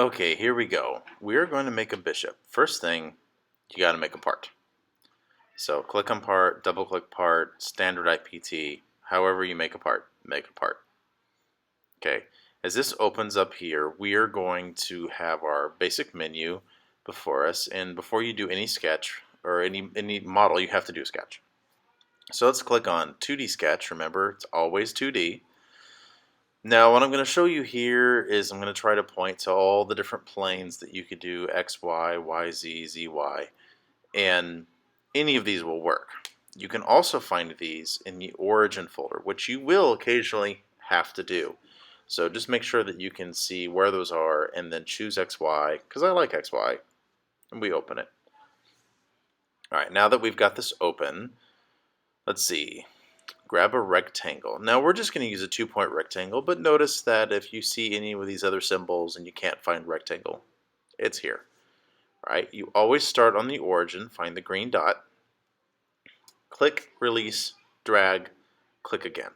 Okay, here we go. We are going to make a bishop. First thing, you got to make a part. So click on part, double click part, standard IPT, however you make a part, make a part. Okay, as this opens up here, we are going to have our basic menu before us, and before you do any sketch or any model, you have to do a sketch. So let's click on 2D sketch. Remember, it's always 2D. Now what I'm going to show you here is I'm going to try to point to all the different planes that you could do X, Y, Y, Z, Z, Y, and any of these will work. You can also find these in the origin folder, which you will occasionally have to do. So just make sure that you can see where those are and then choose X, Y, because I like X, Y, and we open it. Alright, now that we've got this open, let's see. Grab a rectangle. Now we're just going to use a 2-point rectangle, but notice that if you see any of these other symbols and you can't find rectangle, it's here. Right? You always start on the origin, find the green dot, click, release, drag, click again.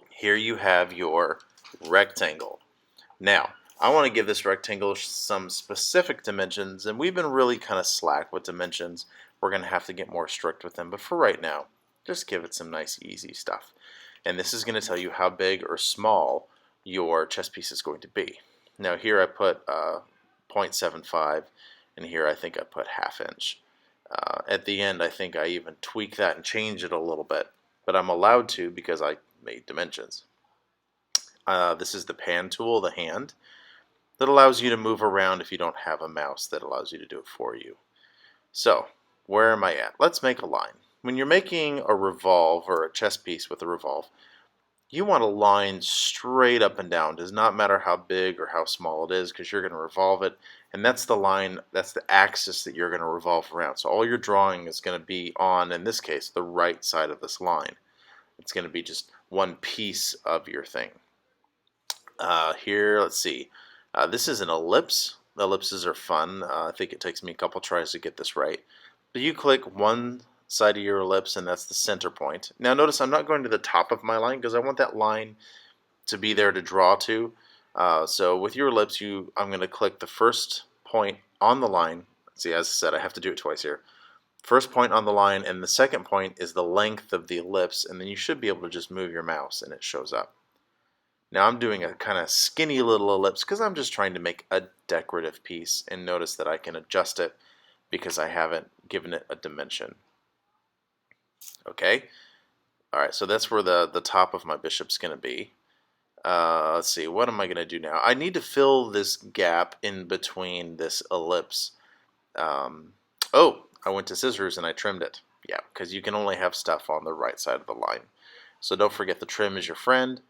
Here you have your rectangle. Now, I want to give this rectangle some specific dimensions, and we've been really kind of slack with dimensions. We're going to have to get more strict with them, but for right now, just give it some nice easy stuff. And this is going to tell you how big or small your chess piece is going to be. Now here I put 0.75, and here I think I put ½ inch. At the end I think I even tweak that and change it a little bit, but I'm allowed to because I made dimensions. This is the pan tool, the hand, that allows you to move around if you don't have a mouse that allows you to do it for you. So where am I at? Let's make a line. When you're making a revolve or a chess piece with a revolve, you want a line straight up and down. It does not matter how big or how small it is because you're going to revolve it, and that's the line, that's the axis that you're going to revolve around. So all your drawing is going to be on, in this case, the right side of this line. It's going to be just one piece of your thing. Here, let's see. This is an ellipse. Ellipses are fun. I think it takes me a couple tries to get this right. But you click one side of your ellipse, and that's the center point. Now notice I'm not going to the top of my line because I want that line to be there to draw to. So with your ellipse, I'm going to click the first point on the line. See, as I said, I have to do it twice here. First point on the line, and the second point is the length of the ellipse, and then you should be able to just move your mouse and it shows up. Now I'm doing a kind of skinny little ellipse because I'm just trying to make a decorative piece, and notice that I can adjust it because I haven't given it a dimension. Okay, alright, so that's where the top of my bishop's going to be. Let's see, what am I going to do now? I need to fill this gap in between this ellipse. Oh, I went to scissors and I trimmed it. Yeah, because you can only have stuff on the right side of the line. So don't forget the trim is your friend.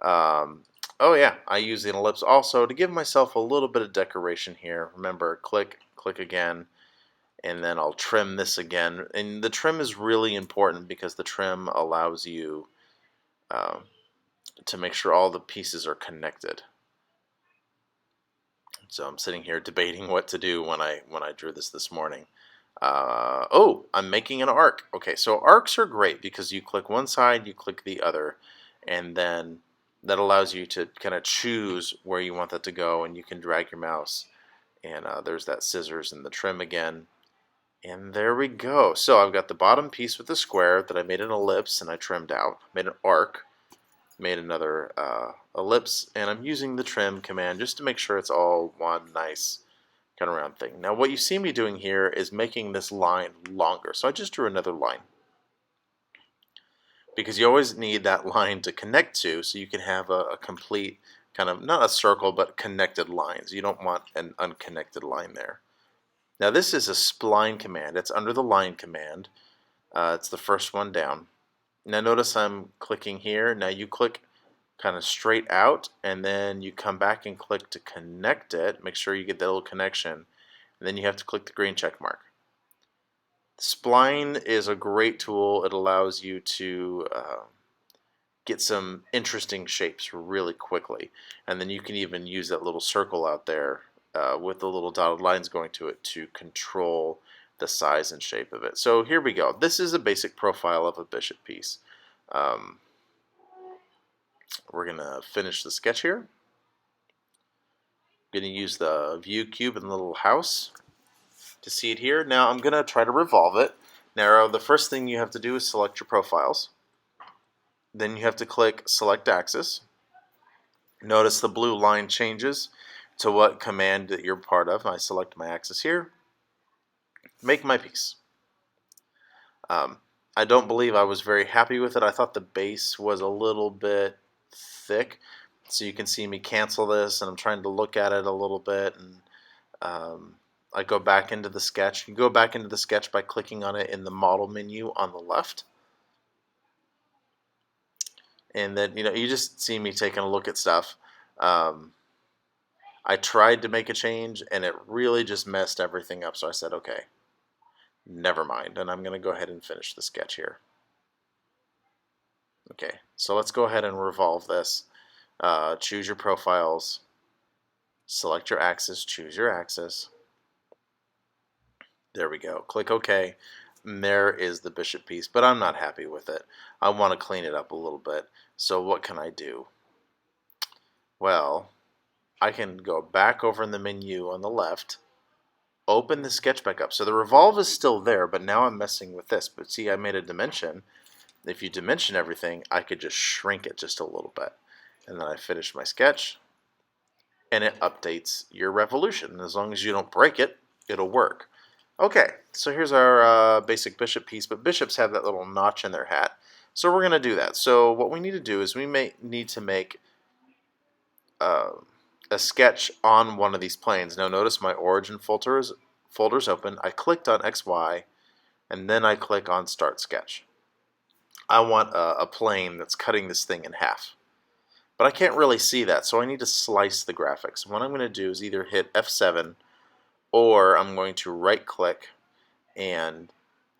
Oh yeah, I use the ellipse also to give myself a little bit of decoration here. Remember, click again, and then I'll trim this again. And the trim is really important because the trim allows you to make sure all the pieces are connected. So I'm sitting here debating what to do when I drew this morning. Oh, I'm making an arc. Okay, so arcs are great because you click one side, you click the other, and then that allows you to kind of choose where you want that to go, and you can drag your mouse. And there's that scissors and the trim again. And there we go. So I've got the bottom piece with the square that I made an ellipse and I trimmed out, made an arc, made another ellipse, and I'm using the trim command just to make sure it's all one nice kind of round thing. Now what you see me doing here is making this line longer. So I just drew another line, because you always need that line to connect to so you can have a complete kind of, not a circle, but connected lines. You don't want an unconnected line there. Now this is a spline command. It's under the line command. It's the first one down. Now notice I'm clicking here. Now you click kind of straight out, and then you come back and click to connect it. Make sure you get that little connection, and then you have to click the green check mark. Spline is a great tool. It allows you to get some interesting shapes really quickly, and then you can even use that little circle out there with the little dotted lines going to it to control the size and shape of it. So here we go. This is a basic profile of a bishop piece. We're going to finish the sketch here. going to use the view cube and the little house to see it here. Now I'm going to try to revolve it. Now the first thing you have to do is select your profiles. Then you have to click select axis. Notice the blue line changes to what command that you're part of. I select my axis here. Make my piece. I don't believe I was very happy with it. I thought the base was a little bit thick. So you can see me cancel this, and I'm trying to look at it a little bit, and I go back into the sketch. You go back into the sketch by clicking on it in the model menu on the left. And then you just see me taking a look at stuff. I tried to make a change, and it really just messed everything up. So I said, okay, never mind. And I'm going to go ahead and finish the sketch here. Okay, so let's go ahead and revolve this. Choose your profiles. Select your axis. Choose your axis. There we go. Click OK. And there is the bishop piece, but I'm not happy with it. I want to clean it up a little bit. So what can I do? Well, I can go back over in the menu on the left, open the sketch back up. So the revolve is still there, but now I'm messing with this. But see, I made a dimension. If you dimension everything, I could just shrink it just a little bit. And then I finish my sketch, and it updates your revolution. As long as you don't break it, it'll work. Okay, so here's our basic bishop piece, but bishops have that little notch in their hat. So we're going to do that. So what we need to do is we may need to make a sketch on one of these planes. Now notice my origin folder's open. I clicked on XY, and then I click on Start Sketch. I want a plane that's cutting this thing in half. But I can't really see that, so I need to slice the graphics. What I'm going to do is either hit F7, or I'm going to right-click and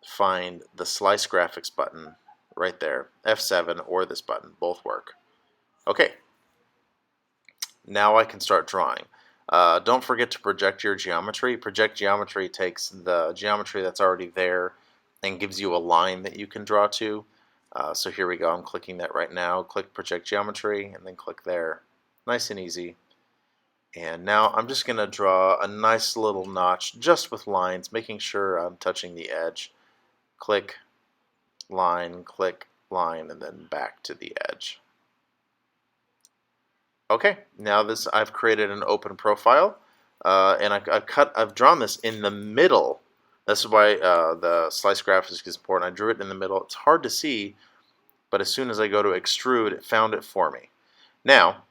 find the Slice Graphics button right there. F7 or this button, both work. Okay, now I can start drawing. Don't forget to project your geometry. Project geometry takes the geometry that's already there and gives you a line that you can draw to. So here we go. I'm clicking that right now. Click project geometry and then click there. Nice and easy. And now I'm just going to draw a nice little notch just with lines, making sure I'm touching the edge. Click line, and then back to the edge. Okay, now I've created an open profile, and I've drawn this in the middle. That's why the slice graphics is important. I drew it in the middle. It's hard to see, but as soon as I go to extrude, it found it for me. Now,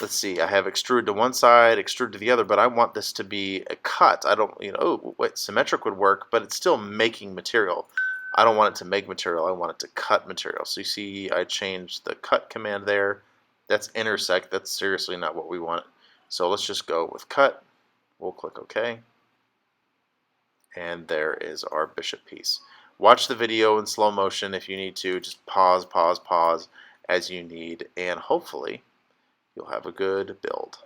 let's see. I have extrude to one side, extrude to the other, but I want this to be a cut. I don't, oh, wait, symmetric would work, but it's still making material. I don't want it to make material. I want it to cut material. So you see, I changed the cut command there. That's intersect. That's seriously not what we want. So let's just go with cut. We'll click OK. And there is our bishop piece. Watch the video in slow motion if you need to. Just pause as you need, and hopefully you'll have a good build.